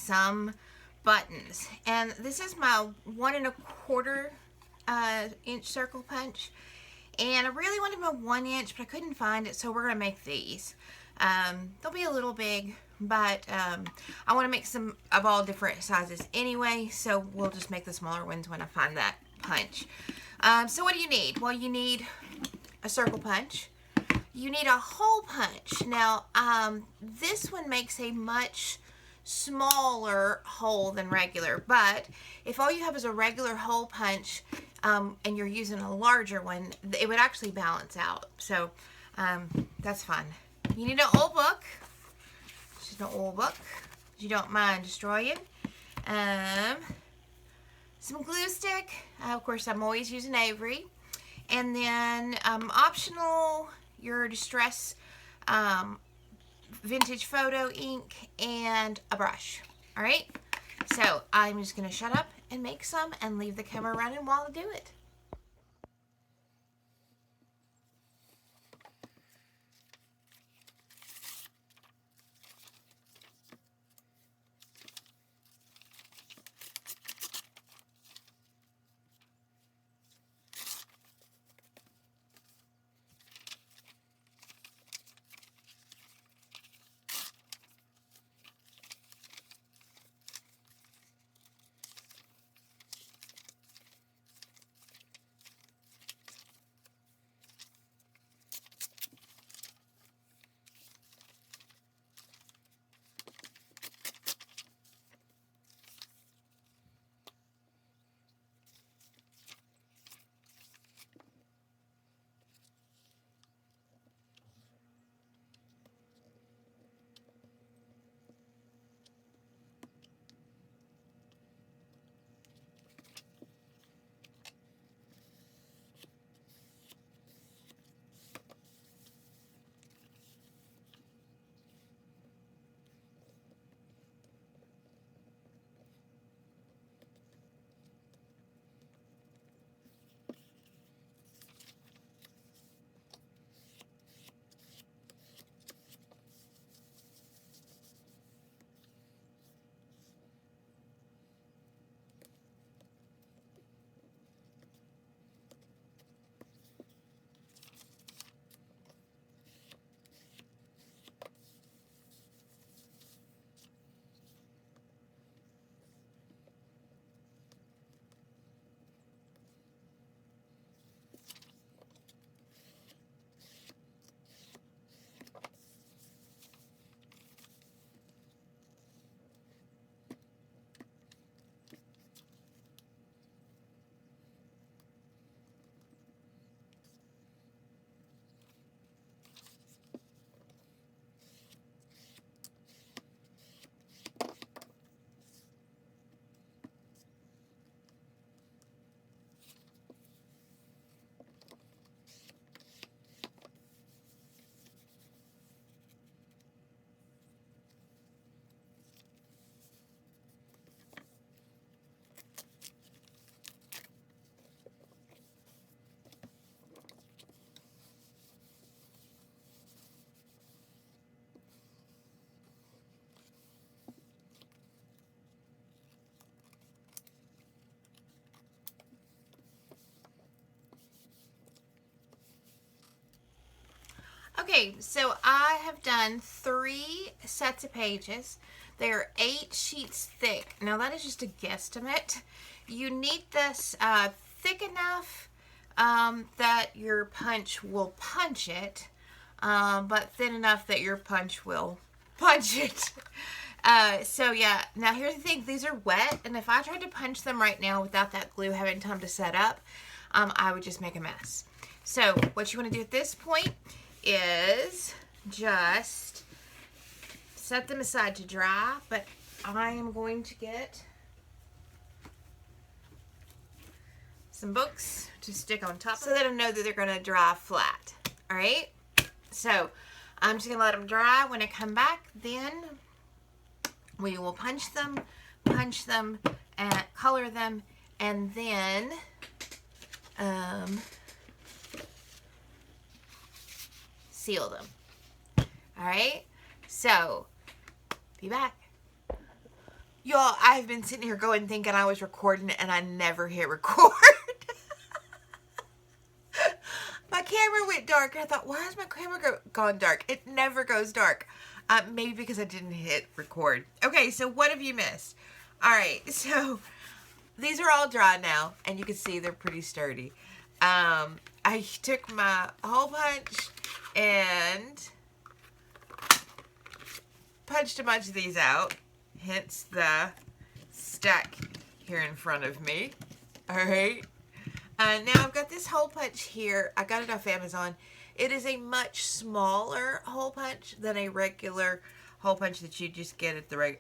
some buttons. And this is my 1 1/4 inch circle punch. And I really wanted my 1 inch, but I couldn't find it, so we're going to make these. They'll be a little big, but I want to make some of all different sizes anyway, so we'll just make the smaller ones when I find that punch. So what do you need? Well, you need a circle punch. You need a hole punch. Now, this one makes a much smaller hole than regular, but if all you have is a regular hole punch and you're using a larger one, it would actually balance out. So that's fun. You need an old book. Just an old book you don't mind destroying. Some glue stick. Of course, I'm always using Avery. And then optional, your distress vintage photo ink and a brush. All right, so I'm just gonna shut up and make some and leave the camera running while I do it. Okay, so I have done 3 sets of pages. They are 8 sheets thick. Now that is just a guesstimate. You need this thick enough that your punch will punch it, but thin enough that your punch will punch it. So yeah, now here's the thing, these are wet, and if I tried to punch them right now without that glue having time to set up, I would just make a mess. So what you want to do at this point is just set them aside to dry, but I am going to get some books to stick on top so that I know that they're going to dry flat. All right, so I'm just going to let them dry. When I come back, then we will punch them, and color them, and then seal them. All right, so be back. Y'all, I've been sitting here going thinking I was recording and I never hit record. My camera went dark and I thought, why is my camera gone dark? It never goes dark. Maybe because I didn't hit record. Okay, so what have you missed? Alright, so these are all dry now and you can see they're pretty sturdy. I took my hole punch and punched a bunch of these out. Hence the stack here in front of me. Alright. Now I've got this hole punch here. I got it off Amazon. It is a much smaller hole punch than a regular hole punch that you just get at the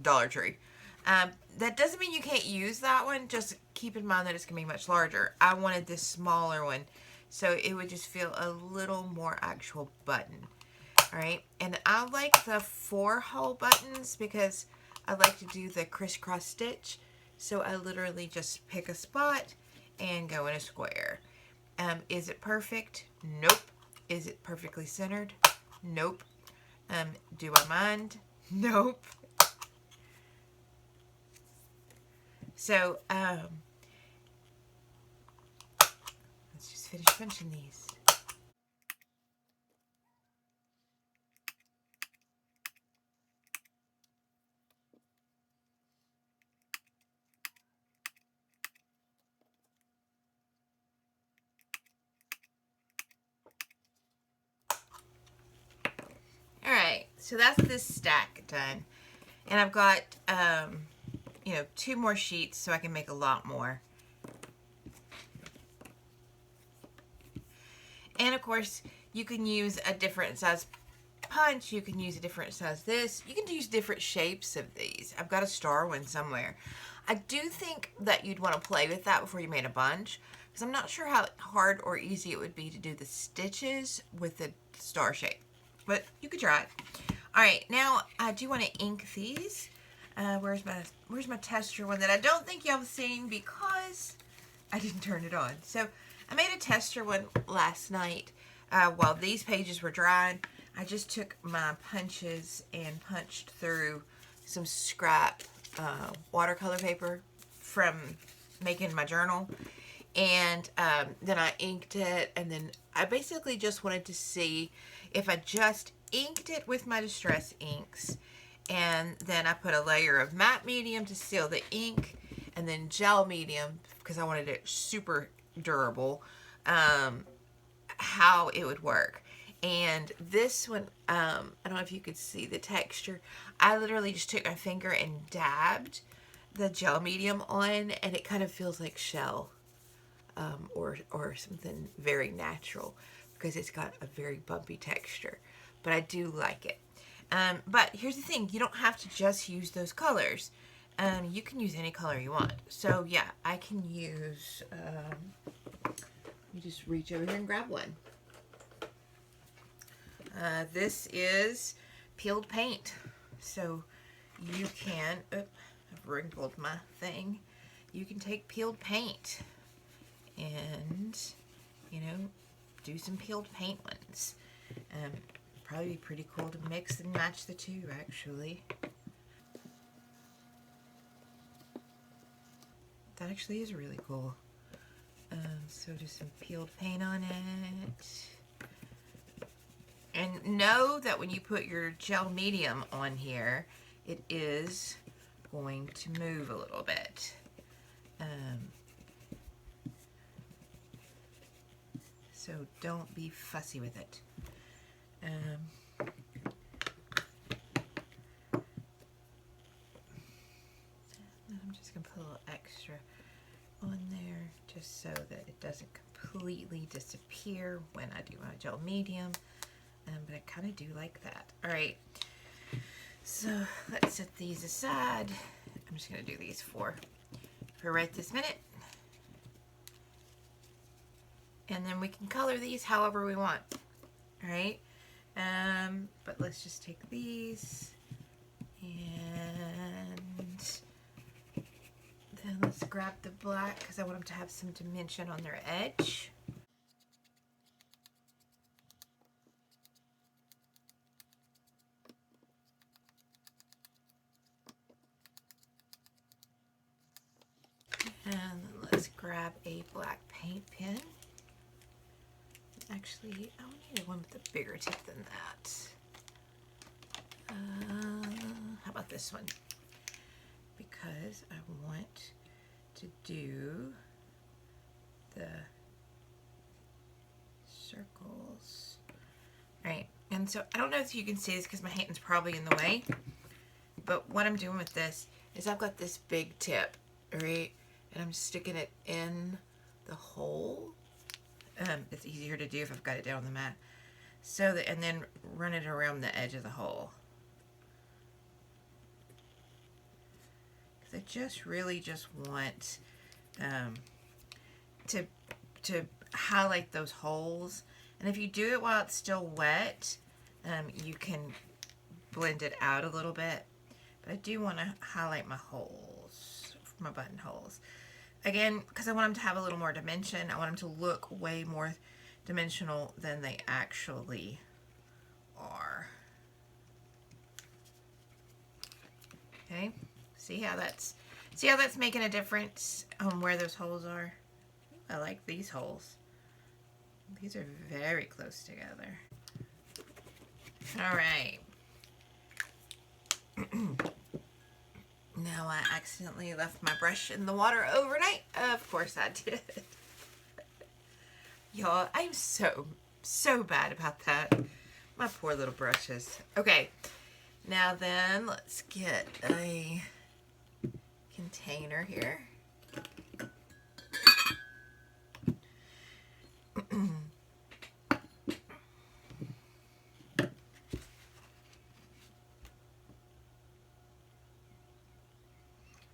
Dollar Tree. That doesn't mean you can't use that one. Just keep in mind that it's gonna be much larger. I wanted this smaller one, so it would just feel a little more actual button. All right, and I like the 4-hole buttons because I like to do the crisscross stitch. So I literally just pick a spot and go in a square. Is it perfect? Nope. Is it perfectly centered? Nope. Do I mind? Nope. So, let's just finish punching these. Alright, so that's this stack done. And I've got, 2 more sheets so I can make a lot more. And of course, you can use a different size punch. You can use a different size this. You can use different shapes of these. I've got a star one somewhere. I do think that you'd want to play with that before you made a bunch, because I'm not sure how hard or easy it would be to do the stitches with the star shape. But you could try it. Alright, now I do want to ink these. Where's my tester one that I don't think y'all have seen because I didn't turn it on. So I made a tester one last night while these pages were drying. I just took my punches and punched through some scrap watercolor paper from making my journal. And then I inked it, and then I basically just wanted to see if I just inked it with my distress inks, and then I put a layer of matte medium to seal the ink, and then gel medium because I wanted it super durable, how it would work. And this one, I don't know if you could see the texture. I literally just took my finger and dabbed the gel medium on, and it kind of feels like shell, or something very natural, because it's got a very bumpy texture. But I do like it. But here's the thing, you don't have to just use those colors. You can use any color you want. So yeah, I can use, let me just reach over here and grab one. This is peeled paint. So you can, I've wrinkled my thing. You can take peeled paint and, do some peeled paint ones. Probably be pretty cool to mix and match the two, actually. That actually is really cool. So just some peeled paint on it. And know that when you put your gel medium on here, it is going to move a little bit. So don't be fussy with it. I'm just going to put a little extra on there just so that it doesn't completely disappear when I do my gel medium. But I kind of do like that. Alright, so let's set these aside. I'm just going to do these for right this minute. And then we can color these however we want. Alright, but let's just take these and then let's grab the black because I want them to have some dimension on their edge. let's grab a black paint pen. Actually, I need one with a bigger tip than that. How about this one? Because I want to do the circles. All right, and so I don't know if you can see this because my hand's probably in the way, but what I'm doing with this is I've got this big tip, right, and I'm sticking it in the hole. It's easier to do if I've got it down on the mat. So that, and then run it around the edge of the hole. Because I just really just want to highlight those holes. And if you do it while it's still wet, you can blend it out a little bit. But I do want to highlight my holes, my buttonholes. Again, because I want them to have a little more dimension. I want them to look way more dimensional than they actually are. Okay, see how that's making a difference on where those holes are? I like these holes. These are very close together. All right. Now I accidentally left my brush in the water overnight. Of course I did. Y'all, I'm so bad about that. My poor little brushes. Okay, now then let's get a container here.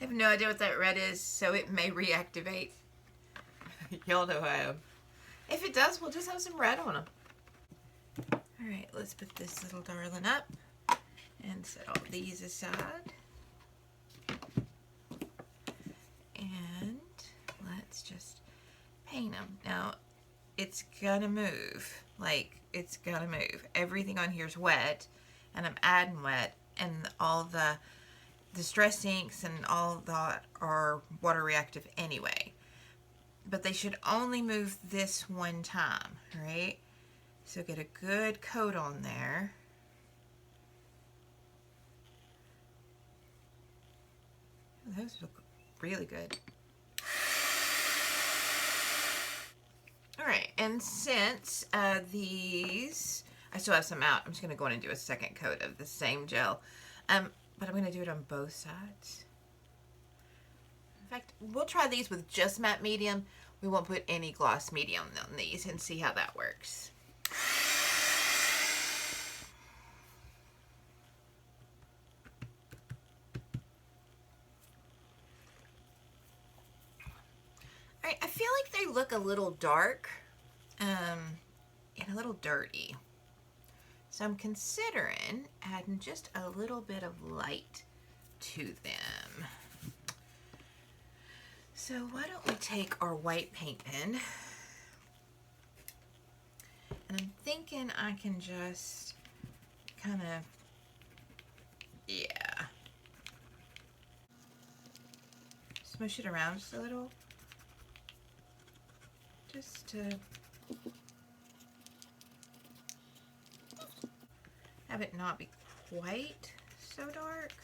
I have no idea what that red is, so it may reactivate. Y'all know I am. If it does, we'll just have some red on them. Alright, let's put this little darling up and set all these aside. And let's just paint them. Now, it's gonna move. Like, it's gonna move. Everything on here is wet, and I'm adding wet, and all the distress inks and all that are water reactive anyway. But they should only move this one time, right? So get a good coat on there. Those look really good. Alright, and since these, I still have some out, I'm just going to go in and do a second coat of the same gel. But I'm going to do it on both sides. In fact, we'll try these with just matte medium. We won't put any gloss medium on these and see how that works. Alright, I feel like they look a little dark and a little dirty. So I'm considering adding just a little bit of light to them. So why don't we take our white paint pen, and I'm thinking I can just kind of, yeah, smush it around just a little, just to have it not be quite so dark.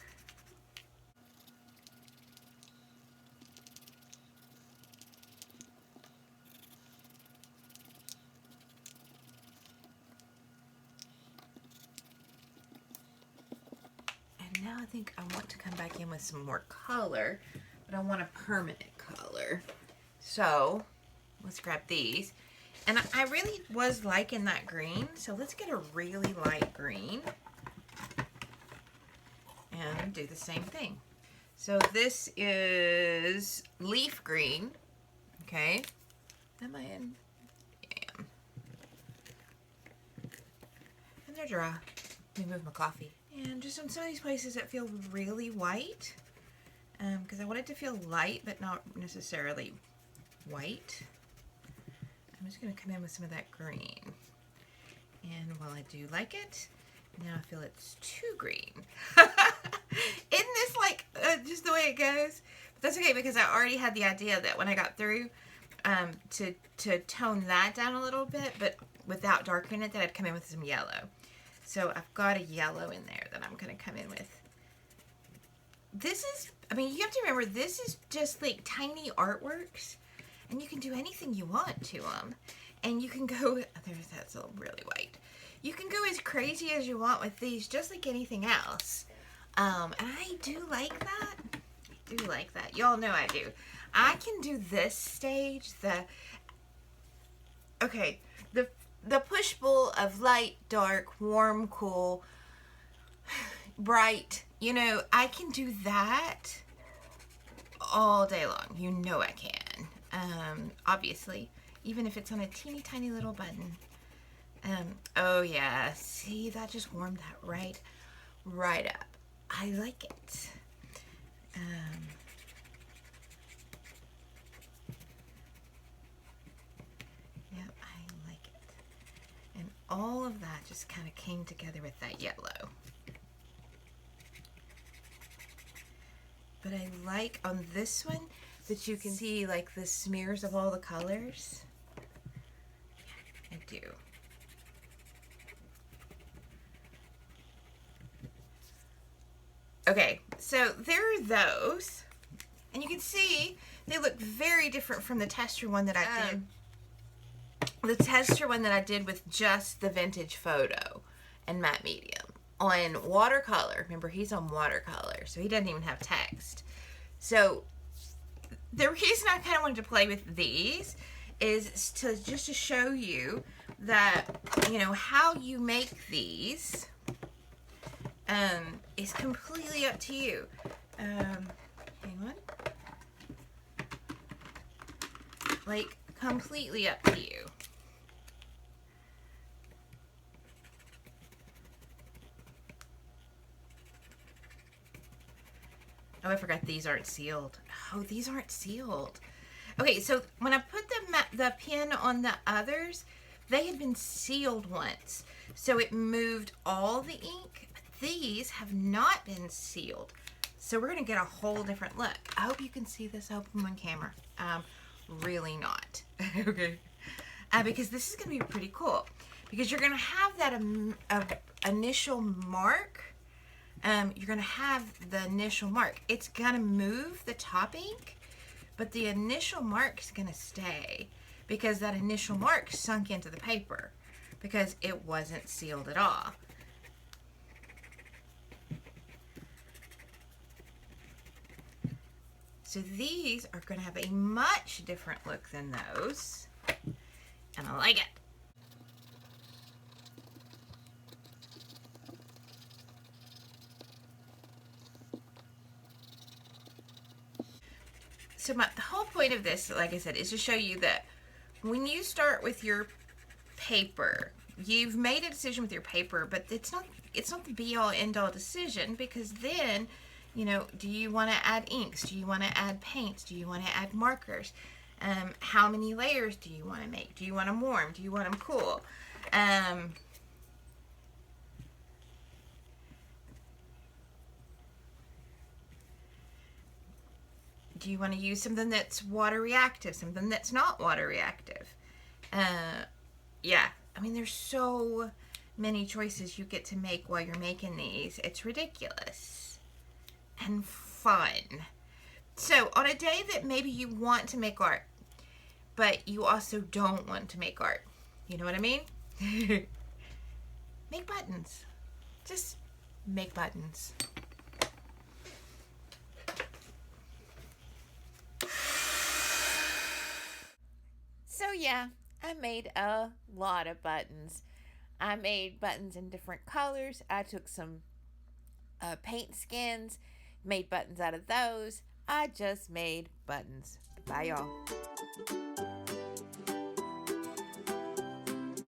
And now I think I want to come back in with some more color, but I want a permanent color. So let's grab these. And I really was liking that green, so let's get a really light green and do the same thing. So this is leaf green, okay? Am I in? Yeah. And they're dry. Let me move my coffee. And just on some of these places that feel really white, because I want it to feel light, but not necessarily white. I'm just going to come in with some of that green. And while I do like it, now I feel it's too green. Isn't this like just the way it goes? That's okay because I already had the idea that when I got through to tone that down a little bit, but without darkening it, that I'd come in with some yellow. So I've got a yellow in there that I'm going to come in with. This is, I mean, you have to remember, this is just like tiny artworks, and you can do anything you want to them. And you can go, that's a really white. You can go as crazy as you want with these, just like anything else. And I do like that. I do like that. Y'all know I do. I can do this stage, the push-pull of light, dark, warm, cool, bright. You know, I can do that all day long. You know I can. Obviously, even if it's on a teeny tiny little button. Oh yeah, see, that just warmed that right up. I like it. Yep, I like it. And all of that just kind of came together with that yellow. But I like on this one that you can see like the smears of all the colors. Yeah, I do. Okay, so there are those. And you can see they look very different from the tester one that I did. The tester one that I did with just the vintage photo and matte medium. On watercolor, remember he's on watercolor, so he doesn't even have text. So the reason I kind of wanted to play with these is to show you that, you know, how you make these is completely up to you. Hang on. Like, completely up to you. Oh, I forgot these aren't sealed. Oh, these aren't sealed. Okay, so when I put the pin on the others, they had been sealed once. So it moved all the ink. But these have not been sealed. So we're going to get a whole different look. I hope you can see this open on camera. Really not. Okay. Because this is going to be pretty cool. Because you're going to have that initial mark. You're going to have the initial mark. It's going to move the top ink, but the initial mark is going to stay because that initial mark sunk into the paper because it wasn't sealed at all. So these are going to have a much different look than those, and I like it. So the whole point of this, like I said, is to show you that when you start with your paper, you've made a decision with your paper, but it's not the be-all, end-all decision, because then, you know, do you want to add inks? Do you want to add paints? Do you want to add markers? How many layers do you want to make? Do you want them warm? Do you want them cool? Do you want to use something that's water reactive, something that's not water reactive? Yeah, I mean, there's so many choices you get to make while you're making these. It's ridiculous and fun. So on a day that maybe you want to make art, but you also don't want to make art, you know what I mean? Make buttons. Just make buttons. So yeah, I made a lot of buttons. I made buttons in different colors. I took some paint skins, made buttons out of those. I just made buttons. Bye, y'all.